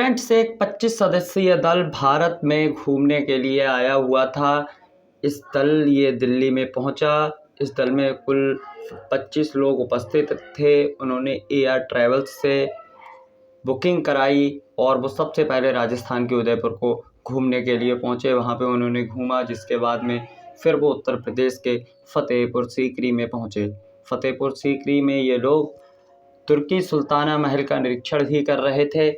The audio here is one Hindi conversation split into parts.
इंग्लैंड से एक 25 सदस्यीय दल भारत में घूमने के लिए आया हुआ था। इस दल ये दिल्ली में पहुंचा। इस दल में कुल 25 लोग उपस्थित थे। उन्होंने एयर ट्रैवल्स से बुकिंग कराई और वो सबसे पहले राजस्थान के उदयपुर को घूमने के लिए पहुंचे। वहां पे उन्होंने घूमा, जिसके बाद में फिर वो उत्तर प्रदेश के फतेहपुर सीकरी में पहुंचे। फतेहपुर सीकरी में ये लोग तुर्की सुल्ताना महल का निरीक्षण भी कर रहे थे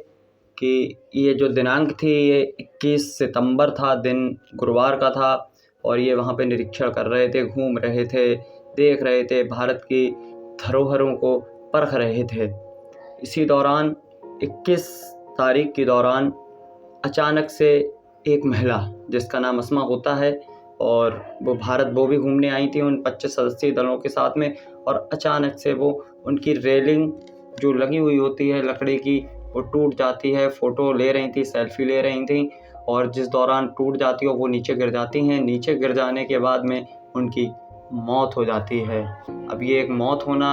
कि ये जो दिनांक थी ये 21 सितंबर था, दिन गुरुवार का था, और ये वहाँ पे निरीक्षण कर रहे थे, घूम रहे थे, देख रहे थे, भारत की धरोहरों को परख रहे थे। इसी दौरान 21 तारीख के दौरान अचानक से एक महिला जिसका नाम अस्मा होता है और वो भी घूमने आई थी उन 25 सदस्यीय दलों के साथ में, और अचानक से वो उनकी रेलिंग जो लगी हुई होती है लकड़ी की वो टूट जाती है। फ़ोटो ले रही थी, सेल्फी ले रही थी, और जिस दौरान टूट जाती है वो नीचे गिर जाती हैं। नीचे गिर जाने के बाद में उनकी मौत हो जाती है। अब ये एक मौत होना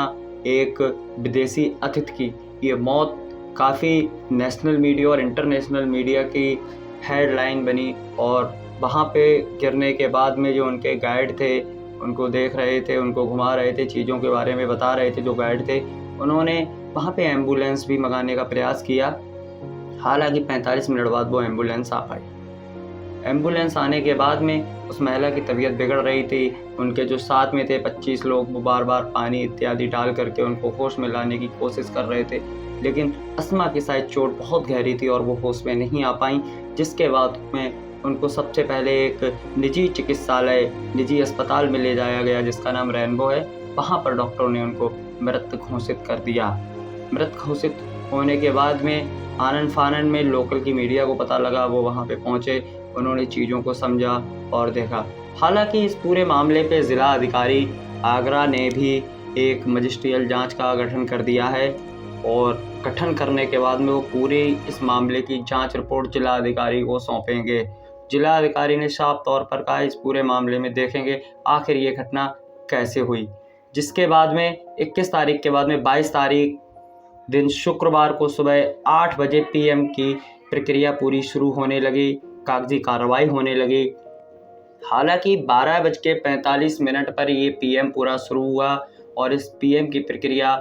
एक विदेशी अतिथि की, ये मौत काफ़ी नेशनल मीडिया और इंटरनेशनल मीडिया की हेडलाइन बनी। और वहाँ पे गिरने के बाद में जो उनके गाइड थे उनको देख रहे थे, उनको घुमा रहे थे, चीज़ों के बारे में बता रहे थे जो गाइड थे, उन्होंने वहाँ पे एम्बुलेंस भी मंगाने का प्रयास किया। हालांकि 45 मिनट बाद वो एम्बुलेंस आ पाई। एम्बुलेंस आने के बाद में उस महिला की तबीयत बिगड़ रही थी। उनके जो साथ में थे 25 लोग वो बार बार पानी इत्यादि डाल करके उनको होश में लाने की कोशिश कर रहे थे, लेकिन अस्मा की शायद चोट बहुत गहरी थी और वो होश में नहीं आ पाई। जिसके बाद में उनको सबसे पहले एक निजी चिकित्सालय, निजी अस्पताल में ले जाया गया जिसका नाम रेनबो है। वहाँ पर डॉक्टरों ने उनको मृत घोषित कर दिया। मृत घोषित होने के बाद में आनन फानन में लोकल की मीडिया को पता लगा, वो वहाँ पे पहुँचे, उन्होंने चीज़ों को समझा और देखा। हालांकि इस पूरे मामले पे ज़िला अधिकारी आगरा ने भी एक मजिस्ट्रियल जांच का गठन कर दिया है, और गठन करने के बाद में वो पूरे इस मामले की जांच रिपोर्ट जिला अधिकारी को सौंपेंगे। जिला अधिकारी ने साफ तौर पर कहा इस पूरे मामले में देखेंगे आखिर ये घटना कैसे हुई। जिसके बाद में 21 तारीख के बाद में 22 तारीख दिन शुक्रवार को सुबह 8 बजे पीएम की प्रक्रिया पूरी शुरू होने लगी, कागजी कार्रवाई होने लगी। हालांकि 12:45 पर ये पीएम पूरा शुरू हुआ और इस पीएम की प्रक्रिया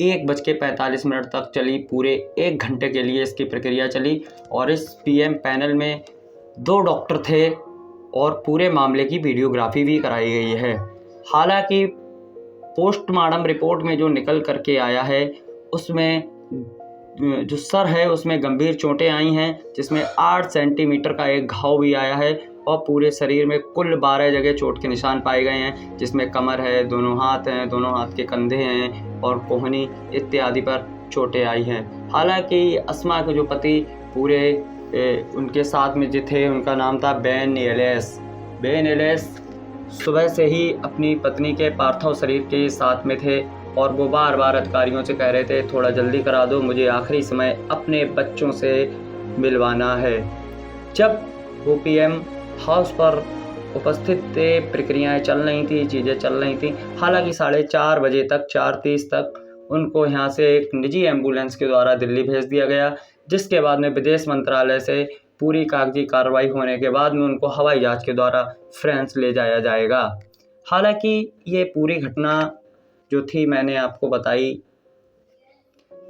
1:45 तक चली। पूरे 1 घंटे के लिए इसकी प्रक्रिया चली और इस पीएम पैनल में 2 डॉक्टर थे और पूरे मामले की वीडियोग्राफी भी कराई गई है। हालांकि पोस्टमार्टम रिपोर्ट में जो निकल करके आया है उसमें जो सर है उसमें गंभीर चोटें आई हैं, जिसमें 8 सेंटीमीटर का एक घाव भी आया है, और पूरे शरीर में कुल 12 जगह चोट के निशान पाए गए हैं, जिसमें कमर है, दोनों हाथ हैं, दोनों हाथ के कंधे हैं और कोहनी इत्यादि पर चोटें आई हैं। हालांकि अस्मा के जो पति पूरे उनके साथ में जो थे उनका नाम था बेन एलेस सुबह से ही अपनी पत्नी के पार्थिव शरीर के साथ में थे और वो बार बार अधिकारियों से कह रहे थे थोड़ा जल्दी करा दो, मुझे आखिरी समय अपने बच्चों से मिलवाना है। जब वो पीएम हाउस पर उपस्थित थे, प्रक्रियाएं चल रही थी, चीज़ें चल रही थी। हालांकि 4:30 बजे तक 4:30 तक उनको यहाँ से एक निजी एम्बुलेंस के द्वारा दिल्ली भेज दिया गया, जिसके बाद में विदेश मंत्रालय से पूरी कागजी कार्रवाई होने के बाद में उनको हवाई जहाज के द्वारा फ्रांस ले जाया जाएगा। हालांकि ये पूरी घटना जो थी मैंने आपको बताई,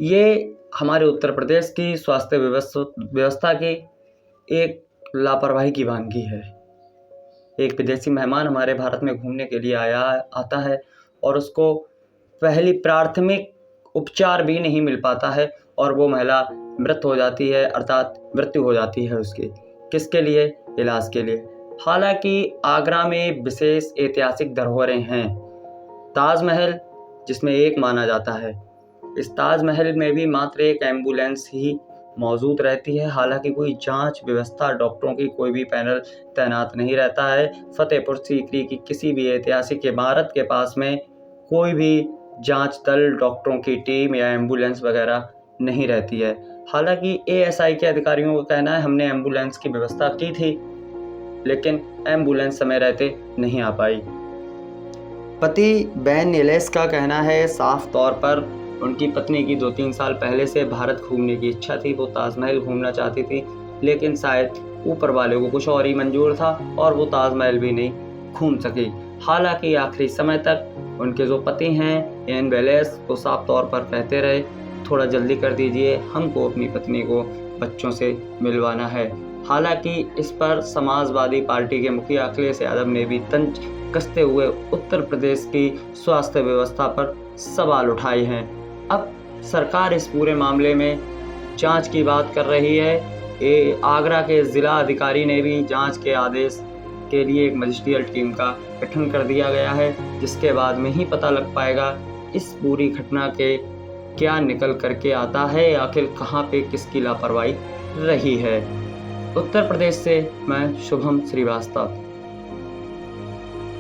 ये हमारे उत्तर प्रदेश की स्वास्थ्य व्यवस्था की एक लापरवाही की वानगी है। एक विदेशी मेहमान हमारे भारत में घूमने के लिए आता है और उसको पहली प्राथमिक उपचार भी नहीं मिल पाता है और वो महिला मृत हो जाती है, अर्थात मृत्यु हो जाती है उसकी। किसके लिए? इलाज के लिए। हालांकि आगरा में विशेष ऐतिहासिक धरोहरें हैं। ताजमहल जिसमें एक माना जाता है, इस ताजमहल में भी मात्र एक एम्बुलेंस ही मौजूद रहती है। हालांकि कोई जांच व्यवस्था, डॉक्टरों की कोई भी पैनल तैनात नहीं रहता है। फतेहपुर सीकरी की किसी भी ऐतिहासिक इमारत के पास में कोई भी जांच दल, डॉक्टरों की टीम या एम्बुलेंस वगैरह नहीं रहती है। हालांकि एएसआई के अधिकारियों का कहना है हमने एम्बुलेंस की व्यवस्था की थी, लेकिन एम्बुलेंस समय रहते नहीं आ पाई। पति बेन एलेस का कहना है साफ तौर पर उनकी पत्नी की 2-3 साल पहले से भारत घूमने की इच्छा थी। वो ताजमहल घूमना चाहती थी, लेकिन शायद ऊपर वाले को कुछ और ही मंजूर था और वो ताजमहल भी नहीं घूम सकी। हालांकि आखिरी समय तक उनके जो पति हैं एन वेलेस वो साफ तौर पर कहते रहे, थोड़ा जल्दी कर दीजिए, हमको अपनी पत्नी को बच्चों से मिलवाना है। हालांकि इस पर समाजवादी पार्टी के मुखिया अखिलेश यादव ने भी तंज कसते हुए उत्तर प्रदेश की स्वास्थ्य व्यवस्था पर सवाल उठाए हैं। अब सरकार इस पूरे मामले में जांच की बात कर रही है। आगरा के ज़िला अधिकारी ने भी जांच के आदेश के लिए एक मजिस्ट्रियल टीम का गठन कर दिया गया है, जिसके बाद में ही पता लग पाएगा इस पूरी घटना के क्या निकल करके आता है, आखिर कहाँ पे किसकी लापरवाही रही है। उत्तर प्रदेश से मैं शुभम श्रीवास्तव।